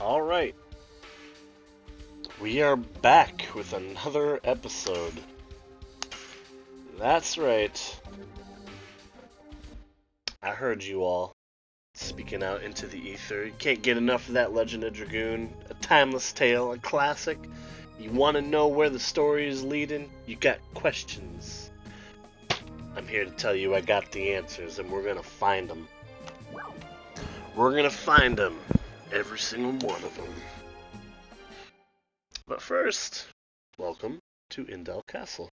Alright, we are back with another episode. That's right. I heard you all speaking out into the ether. You can't get enough of that Legend of Dragoon. A timeless tale, a classic. You want to know where the story is leading? You got questions. I'm here to tell you I got the answers, and we're gonna find them. We're gonna find them. Every single one of them. But first, welcome to Indel Castle.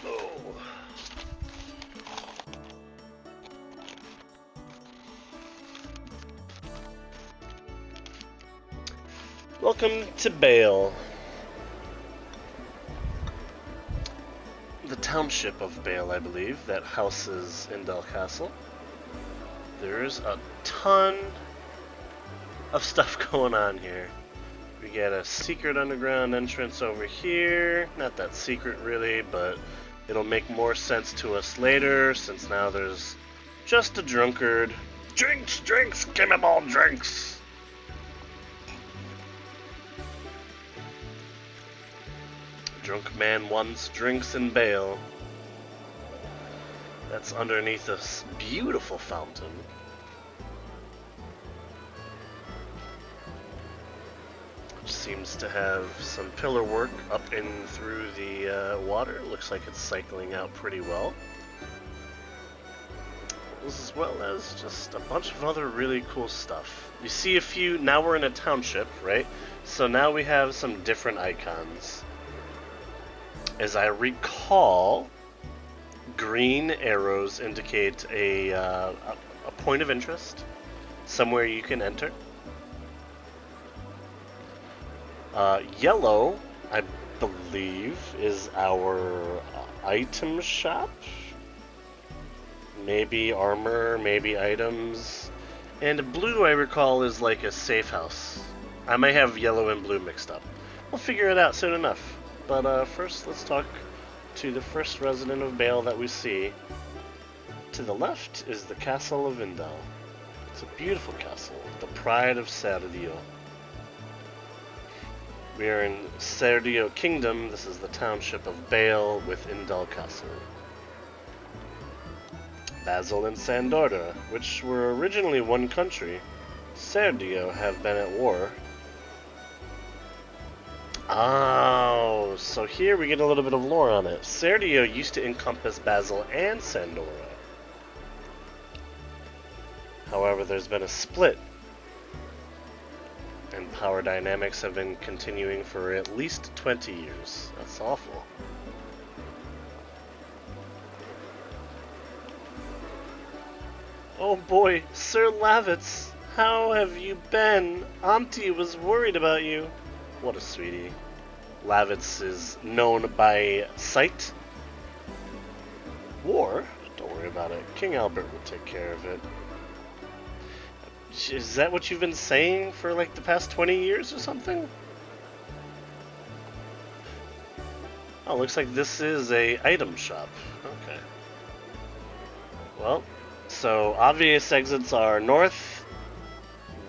Oh. Welcome to Bale. The township of Bale, I believe, that houses Indel Castle. There's a ton of stuff going on here. We get a secret underground entrance over here. Not that secret really, but it'll make more sense to us later, since now there's just a drunkard. Drinks, drinks, give me more drinks! Drunk man wants drinks in Bale. That's underneath this beautiful fountain. Which seems to have some pillar work up and through the water. Looks like it's cycling out pretty well. As well as just a bunch of other really cool stuff. You see a few, now we're in a township, right? So now we have some different icons. As I recall, green arrows indicate a point of interest, somewhere you can enter. Yellow, I believe, is our item shop. Maybe armor, maybe items. And blue, I recall, is like a safe house. I may have yellow and blue mixed up. We'll figure it out soon enough. But first, let's talk to the first resident of Bale that we see. To the left is the Castle of Indel. It's a beautiful castle, the pride of Serdian. We are in Serdian Kingdom. This is the township of Bale with Indel Castle. Basil and Sandorda, which were originally one country, Serdio have been at war. Oh, so here we get a little bit of lore on it. Serdio used to encompass Basil and Sandora. However, there's been a split, and power dynamics have been continuing for at least 20 years. That's awful. Oh boy, Sir Lavitz, how have you been? Auntie was worried about you. What a sweetie. Lavitz is known by sight. War? Don't worry about it. King Albert will take care of it. Is that what you've been saying for like the past 20 years or something? Oh, looks like this is a item shop. Okay. Well, so obvious exits are north,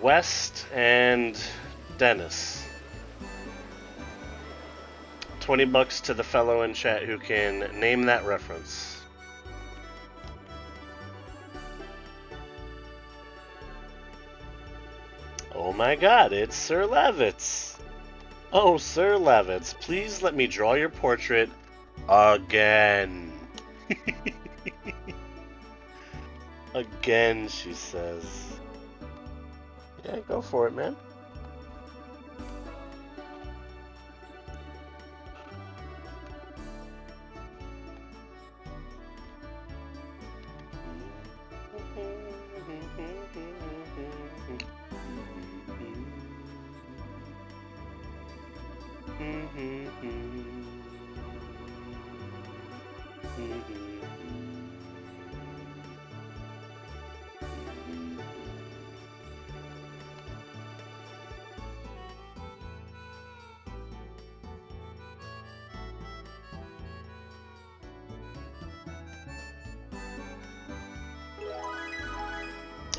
west, and Dennis. 20 bucks to the fellow in chat who can name that reference. Oh my god, it's Sir Lavitz! Oh, Sir Lavitz, please let me draw your portrait again. Again, she says. Yeah, go for it, man.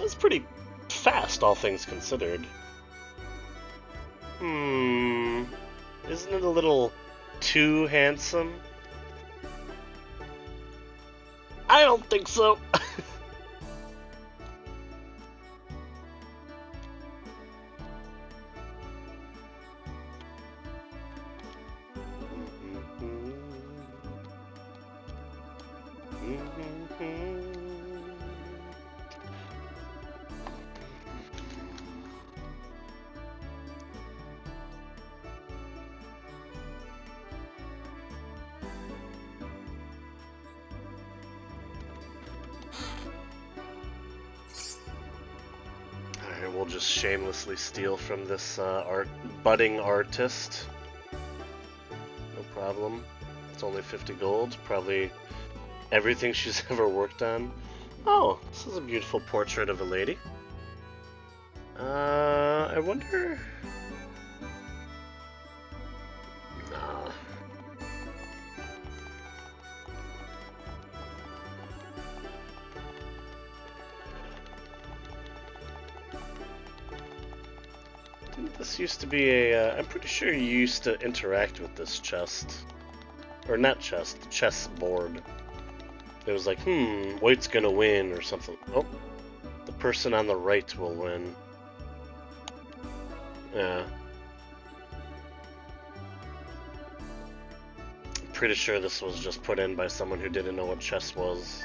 That's pretty fast, all things considered. Isn't it a little too handsome? I don't think so. Alright, we'll just shamelessly steal from this budding artist. No problem. It's only 50 gold. Probably everything she's ever worked on. Oh, this is a beautiful portrait of a lady. I wonder... Nah. Didn't this used to be a... I'm pretty sure you used to interact with this chest. Or not chest, chess board. It was like, white's gonna win or something. Oh, the person on the right will win. Yeah. I'm pretty sure this was just put in by someone who didn't know what chess was.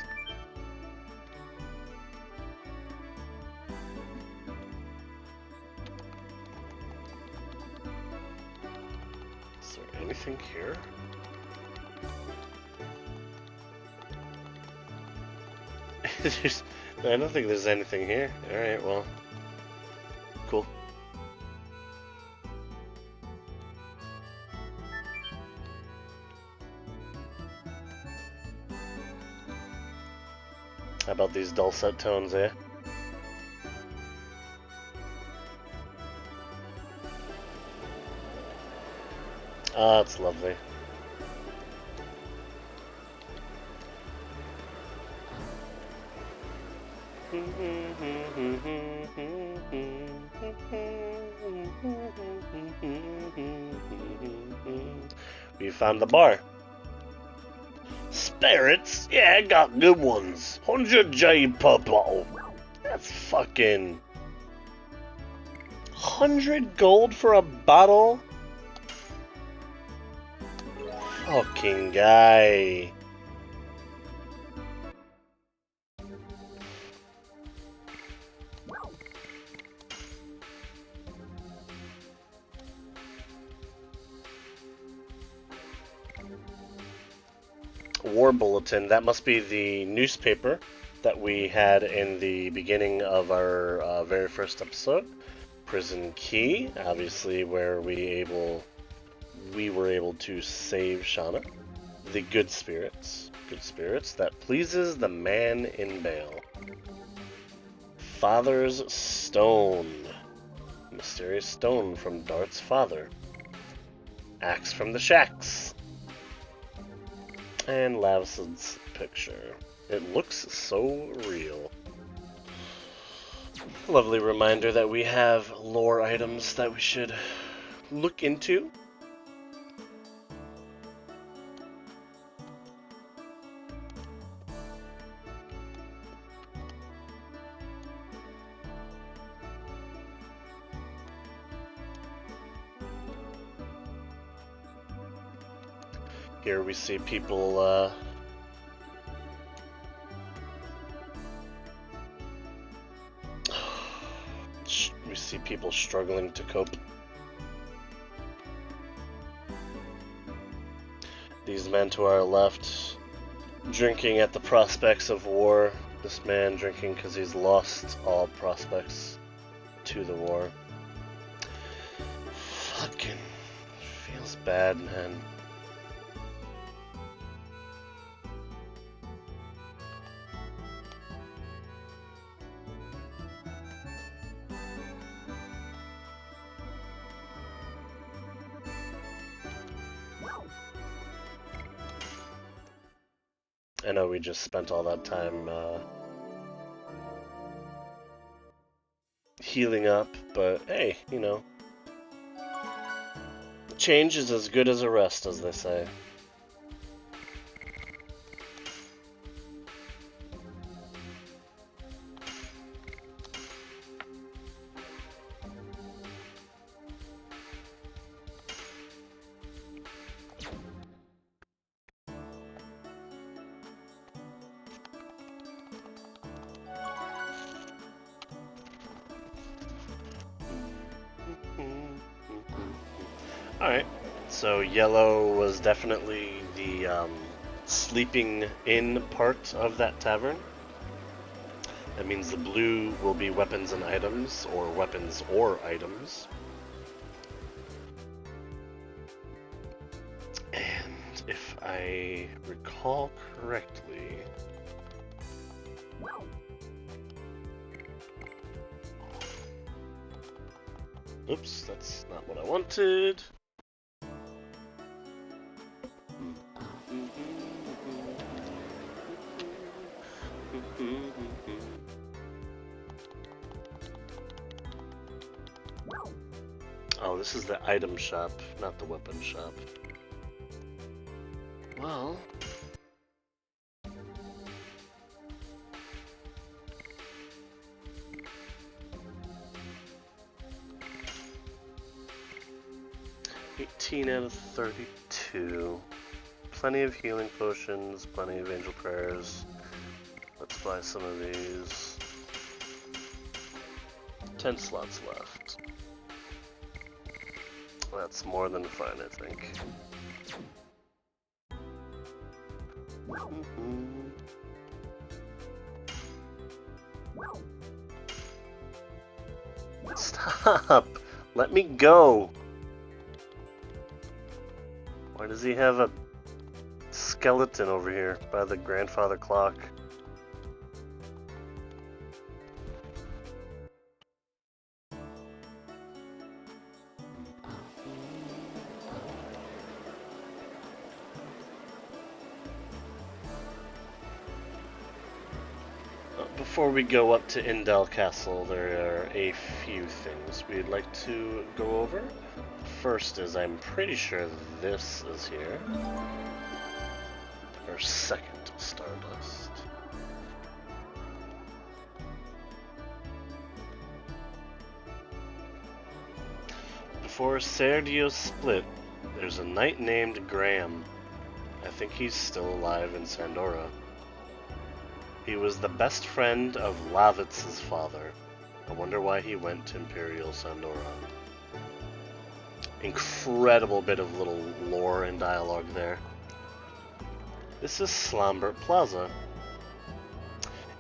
Is there anything here? I don't think there's anything here. Alright, well. Cool. How about these dulcet tones, eh? Ah, it's lovely. We found the bar. Spirits? Yeah, I got good ones. 100 J per bottle. That's fucking... 100 gold for a bottle? Fucking guy. War Bulletin, that must be the newspaper that we had in the beginning of our very first episode. Prison Key, obviously where we were able to save Shauna. The good spirits that pleases the man in Bale. Father's Stone, mysterious stone from Dart's father. Axe from the Shacks. And Lavitz's picture. It looks so real. Lovely reminder that we have lore items that we should look into. Here we see people, we see people struggling to cope. These men to our left, drinking at the prospects of war. This man drinking because he's lost all prospects to the war. Fucking feels bad, man. I know we just spent all that time healing up, but hey, you know, change is as good as a rest, as they say. Alright, so yellow was definitely the sleeping in part of that tavern. That means the blue will be weapons and items, or weapons or items. And if I recall correctly... Oops, that's not what I wanted. Oh, this is the item shop, not the weapon shop. Well... out of 32. Plenty of healing potions, plenty of angel prayers. Let's buy some of these. 10 slots left. That's more than fine, I think. Stop! Let me go! Why does he have a skeleton over here by the grandfather clock? Before we go up to Indel Castle, there are a few things we'd like to go over. First is, I'm pretty sure this is here. Or second, Stardust. Before Serdio split, there's a knight named Graham. I think he's still alive in Sandora. He was the best friend of Lavitz's father. I wonder why he went to Imperial Sandora. Incredible bit of little lore and dialogue there. This is Slambert Plaza.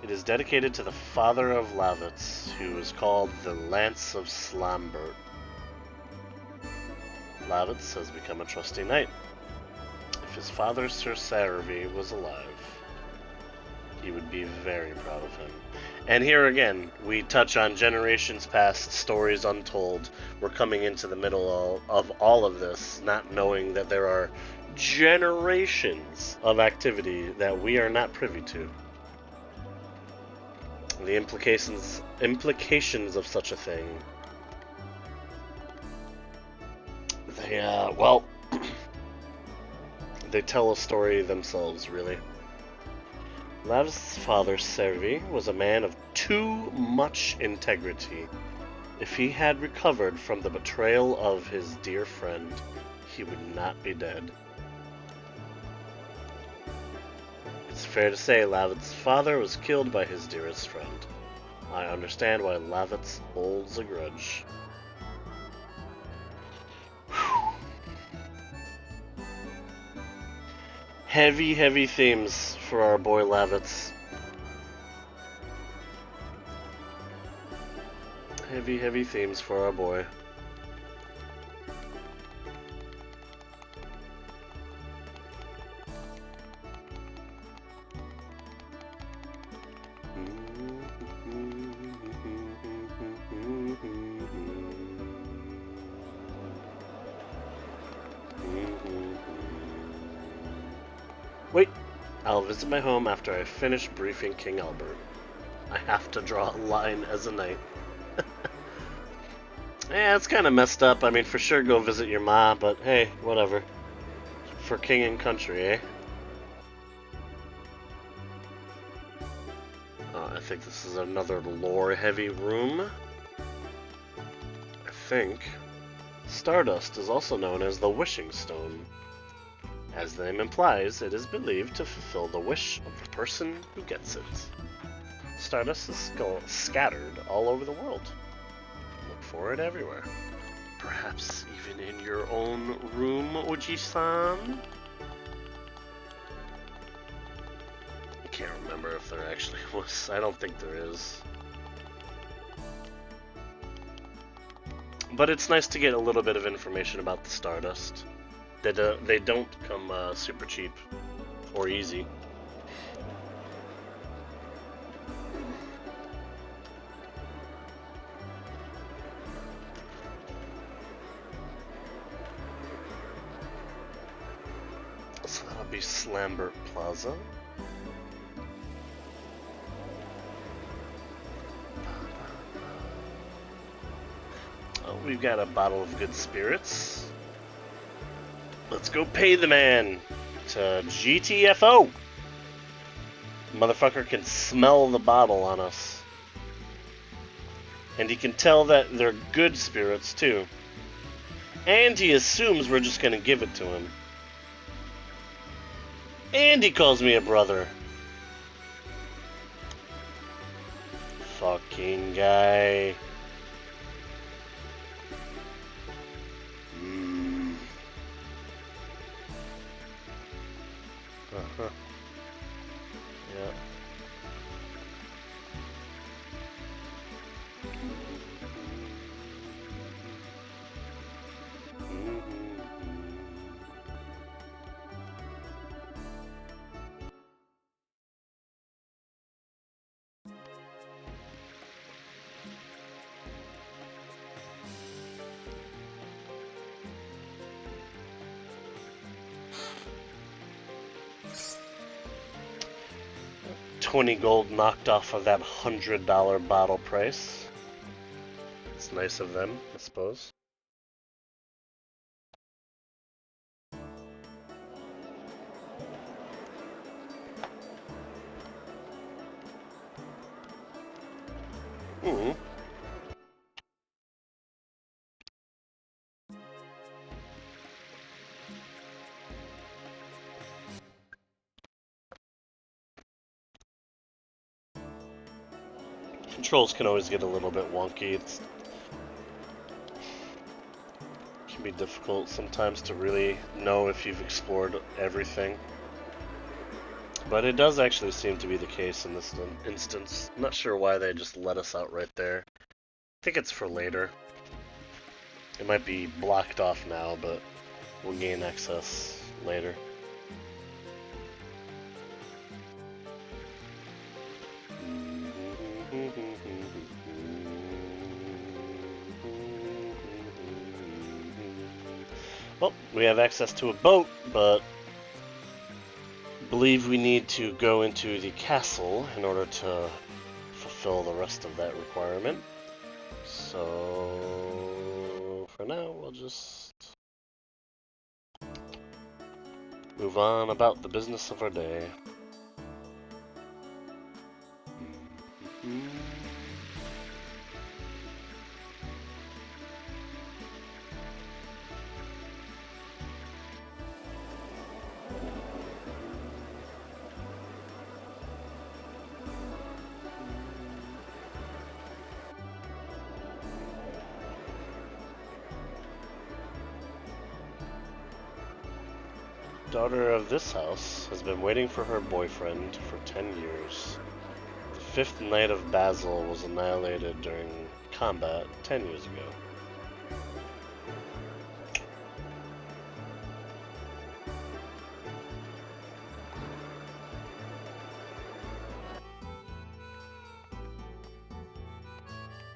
It is dedicated to the father of Lavitz, who is called the Lance of Slambert. Lavitz has become a trusty knight. If his father, Sir Sarvy, was alive, he would be very proud of him. And here again, we touch on generations past, stories untold. We're coming into the middle of all of this, not knowing that there are generations of activity that we are not privy to. The implications of such a thing. Well, they tell a story themselves, really. Lav's father, Servi, was a man of too much integrity. If he had recovered from the betrayal of his dear friend, he would not be dead. It's fair to say Lavitz's father was killed by his dearest friend. I understand why Lavitz holds a grudge. Heavy, heavy themes for our boy Lavitz. Heavy, heavy themes for our boy. Wait, I'll visit my home after I finish briefing King Albert. I have to draw a line as a knight. Yeah, it's kind of messed up. I mean, for sure, go visit your ma, but hey, whatever. For king and country, eh? I think this is another lore-heavy room. I think. Stardust is also known as the Wishing Stone. As the name implies, it is believed to fulfill the wish of the person who gets it. Stardust is scattered all over the world. Look for it everywhere. Perhaps even in your own room, Uji-san? I can't remember if there actually was. I don't think there is. But it's nice to get a little bit of information about the Stardust. They don't come super cheap or easy. So that'll be Slambert Plaza. Oh, we've got a bottle of good spirits. Let's go pay the man to GTFO. Motherfucker can smell the bottle on us. And he can tell that they're good spirits, too. And he assumes we're just gonna give it to him. And he calls me a brother. Fucking guy. Uh-huh. Yeah. $20 gold knocked off of that $100 bottle price. It's nice of them, I suppose. Controls can always get a little bit wonky. It can be difficult sometimes to really know if you've explored everything. But it does actually seem to be the case in this instance. I'm not sure why they just let us out right there. I think it's for later. It might be blocked off now, but we'll gain access later. Well, we have access to a boat, but I believe we need to go into the castle in order to fulfill the rest of that requirement. So, for now, we'll just move on about the business of our day. Daughter of this house has been waiting for her boyfriend for 10 years. The fifth knight of Basil was annihilated during combat 10 years ago.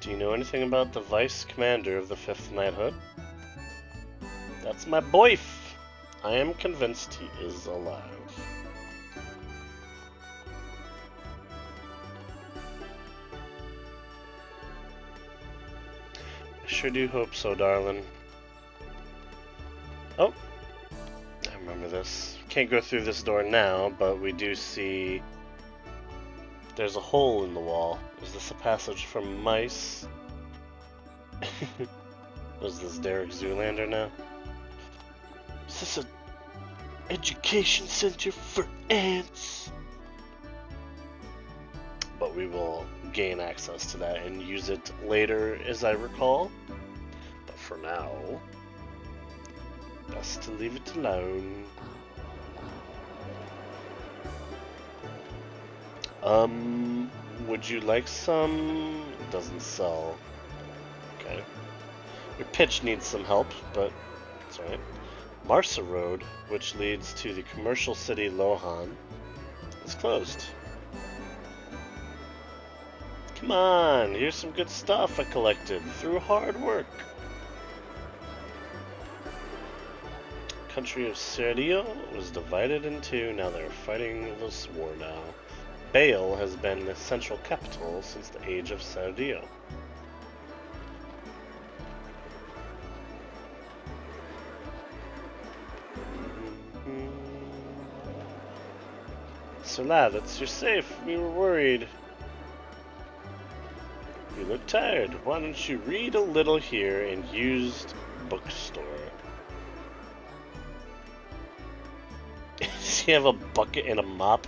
Do you know anything about the vice commander of the 5th Knighthood? That's my boyf! I am convinced he is alive. I sure do hope so, darling. Oh, I remember this. Can't go through this door now, but we do see there's a hole in the wall. Is this a passage from mice? Was this Derek Zoolander now? Is this a education center for ants? But we will gain access to that and use it later, as I recall. But for now, best to leave it alone. Would you like some? It doesn't sell. Okay. Your pitch needs some help, but it's alright. Marsa Road, which leads to the commercial city Lohan, is closed. Come on, here's some good stuff I collected through hard work. Country of Serdian was divided in two, now they're fighting this war now. Bale has been the central capital since the age of Serdian. Sir Lavitz, you're safe. We were worried. You look tired. Why don't you read a little here in used bookstore? Does he have a bucket and a mop?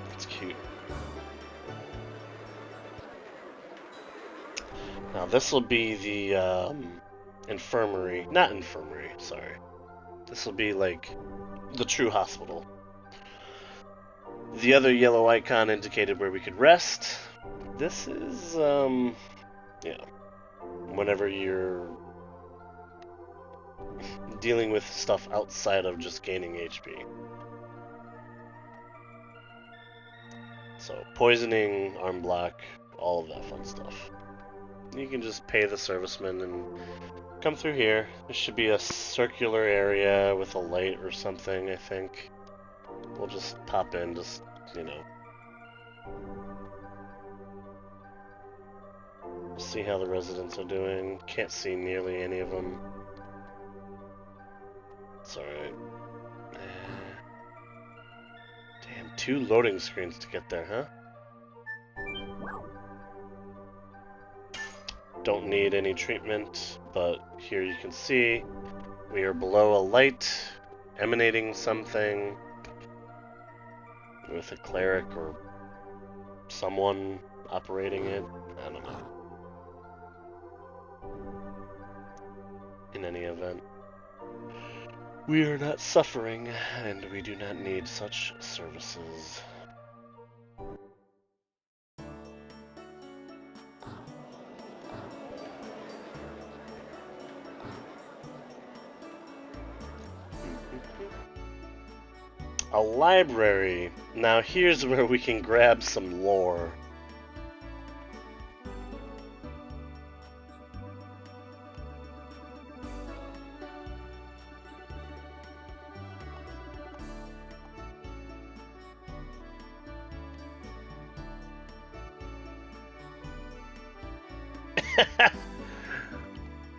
That's cute. Now this will be the infirmary. Not infirmary, sorry. This will be like the true hospital. The other yellow icon indicated where we could rest. This is, yeah, whenever you're dealing with stuff outside of just gaining HP. So, poisoning, arm block, all of that fun stuff. You can just pay the serviceman and come through here. There should be a circular area with a light or something, I think. We'll just pop in, just, you know. See how the residents are doing. Can't see nearly any of them. It's alright. Damn, 2 loading screens to get there, huh? Don't need any treatment, but here you can see we are below a light emanating something with a cleric or someone operating it. I don't know. In any event, we are not suffering, and we do not need such services. A library. Now here's where we can grab some lore.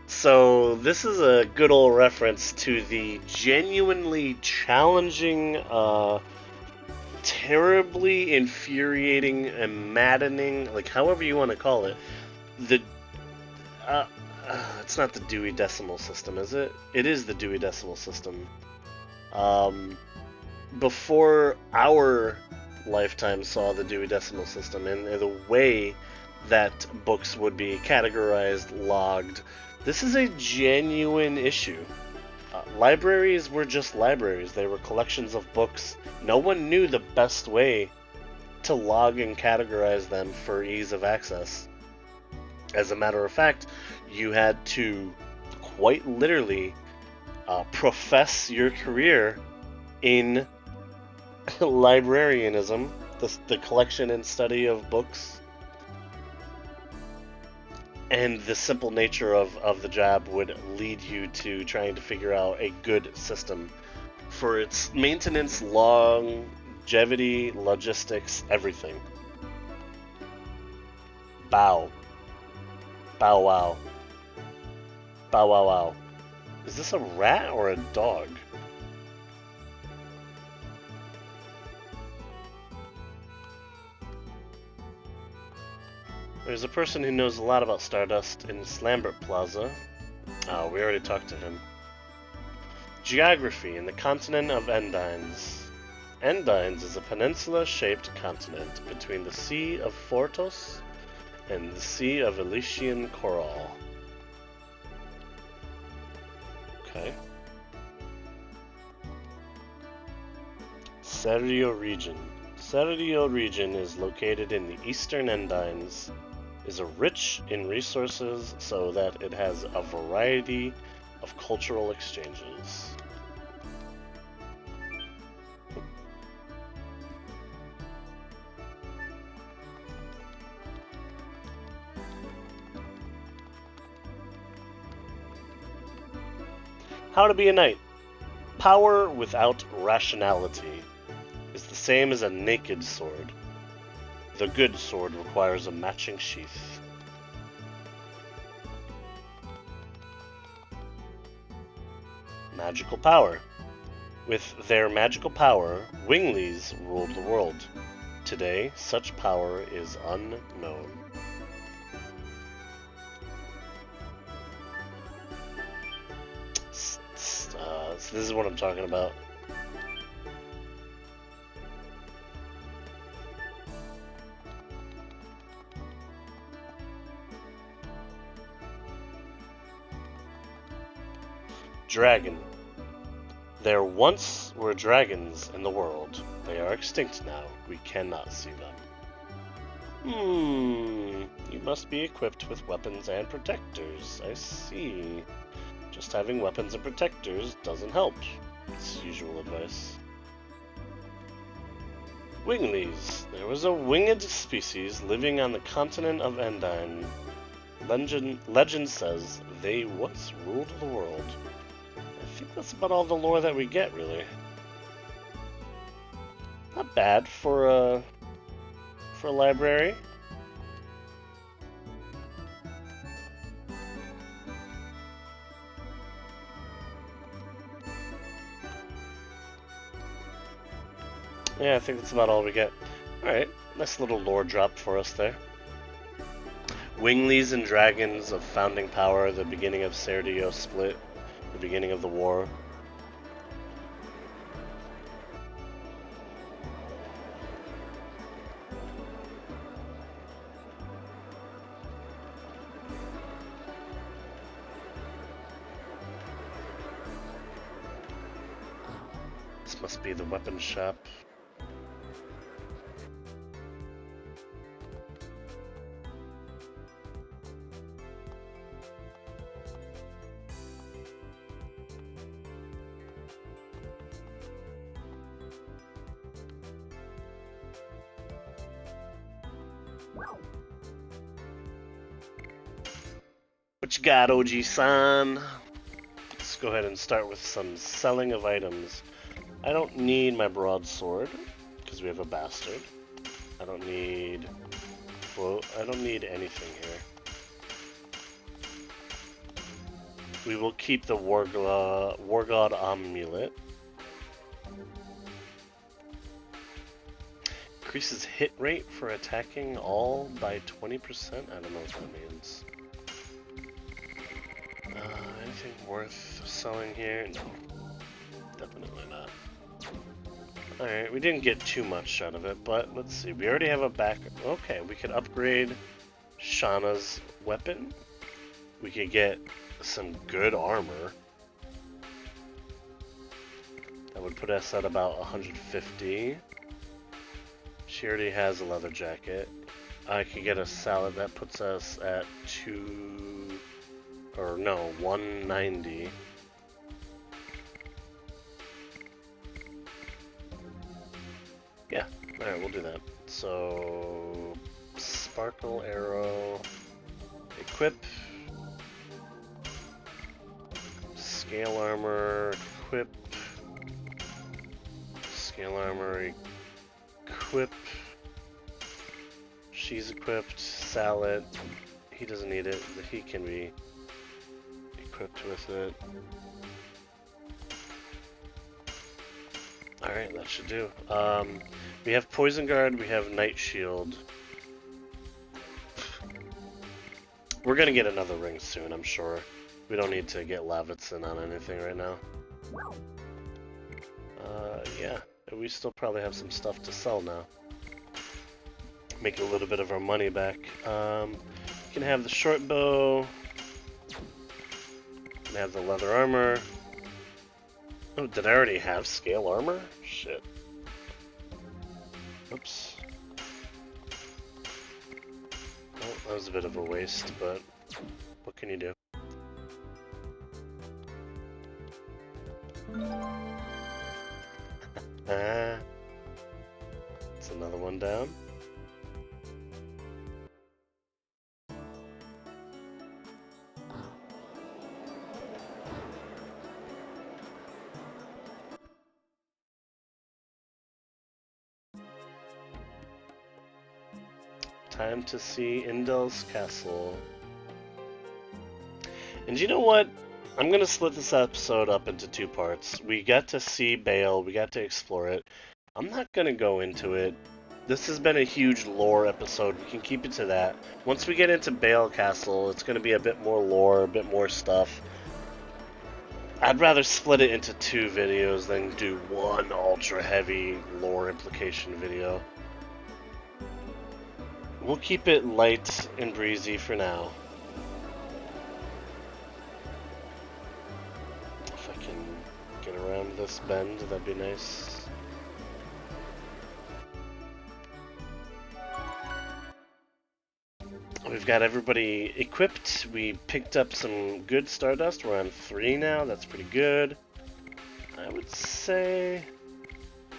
So this is a good old reference to the genuinely challenging, terribly infuriating and maddening, like however you want to call it, the it's not the Dewey Decimal System, is it? It is the Dewey Decimal System. Before our lifetime saw the Dewey Decimal System and the way that books would be categorized, logged. This is a genuine issue. Libraries were just libraries. They were collections of books. No one knew the best way to log and categorize them for ease of access. As a matter of fact, you had to quite literally profess your career in librarianism, the collection and study of books. And the simple nature of the job would lead you to trying to figure out a good system for its maintenance, longevity, logistics, everything. Bow. Bow wow. Bow wow wow. Is this a rat or a dog? There's a person who knows a lot about Stardust in Slambert Plaza. Oh, we already talked to him. Geography in the continent of Endines. Endines is a peninsula-shaped continent between the Sea of Fortos and the Sea of Elysian Coral. Okay. Serdio region. Serdio region is located in the eastern Endines, is rich in resources so that it has a variety of cultural exchanges. How to be a knight. Power without rationality is the same as a naked sword. The good sword requires a matching sheath. Magical power. With their magical power, Winglies ruled the world. Today, such power is unknown. So this is what I'm talking about. Dragon. There once were dragons in the world. They are extinct now. We cannot see them. You must be equipped with weapons and protectors. I see. Just having weapons and protectors doesn't help. It's usual advice. Winglies. There was a winged species living on the continent of Endine. Legend says they once ruled the world. I think that's about all the lore that we get, really. Not bad for a library. Yeah, I think that's about all we get. Alright, nice little lore drop for us there. Winglies and dragons of founding power, the beginning of Serdio split, the beginning of the war. This must be the weapon shop. What you got, OG-san? Let's go ahead and start with some selling of items. I don't need my broadsword, because we have a bastard. I don't need anything here. We will keep the War God Amulet. Increases hit rate for attacking all by 20%? I don't know what that means. Anything worth selling here? No. Definitely not. Alright, we didn't get too much out of it, but let's see. We already have a back... Okay, we could upgrade Shauna's weapon. We could get some good armor. That would put us at about 150. She already has a leather jacket. I could get a salad that puts us at 190. Yeah, alright, we'll do that. So, Sparkle Arrow, equip, Scale Armor, equip, Scale Armor, equip, She's equipped. Salad. He doesn't need it, but he can be equipped with it. Alright, that should do. We have Poison Guard, we have Night Shield. We're gonna get another ring soon, I'm sure. We don't need to get Lavitz in on anything right now. Yeah, we still probably have some stuff to sell now. Make a little bit of our money back. We can have the short bow. We can have the leather armor. Oh, did I already have scale armor? Shit. Oops. Oh, that was a bit of a waste, but what can you do? It's another one down. Time to see Indel's castle. And you know what? I'm gonna split this episode up into two parts. We got to see Bale, we got to explore it. I'm not gonna go into it. This has been a huge lore episode. We can keep it to that. Once we get into Bale Castle, it's gonna be a bit more lore, a bit more stuff. I'd rather split it into two videos than do one ultra heavy lore implication video. We'll keep it light and breezy for now. If I can get around this bend, that'd be nice. We've got everybody equipped. We picked up some good Stardust. We're on 3 now. That's pretty good. I would say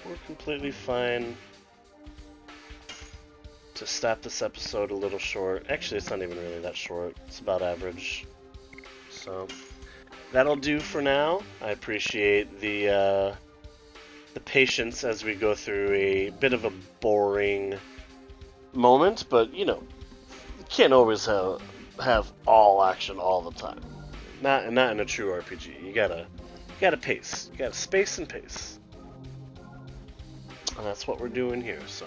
we're completely fine to stop this episode a little short. Actually, it's not even really that short. It's about average. So that'll do for now. I appreciate the patience as we go through a bit of a boring moment, but you know, you can't always have all action all the time. Not in a true RPG. You gotta pace. You gotta space and pace. And that's what we're doing here. So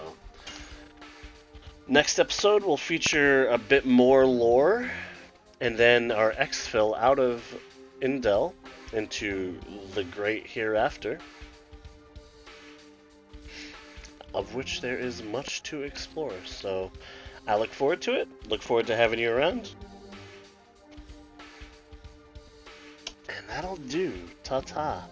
next episode will feature a bit more lore, and then our exfil out of Indel into the great hereafter, of which there is much to explore. So I look forward to it. Look forward to having you around. And that'll do. Ta-ta.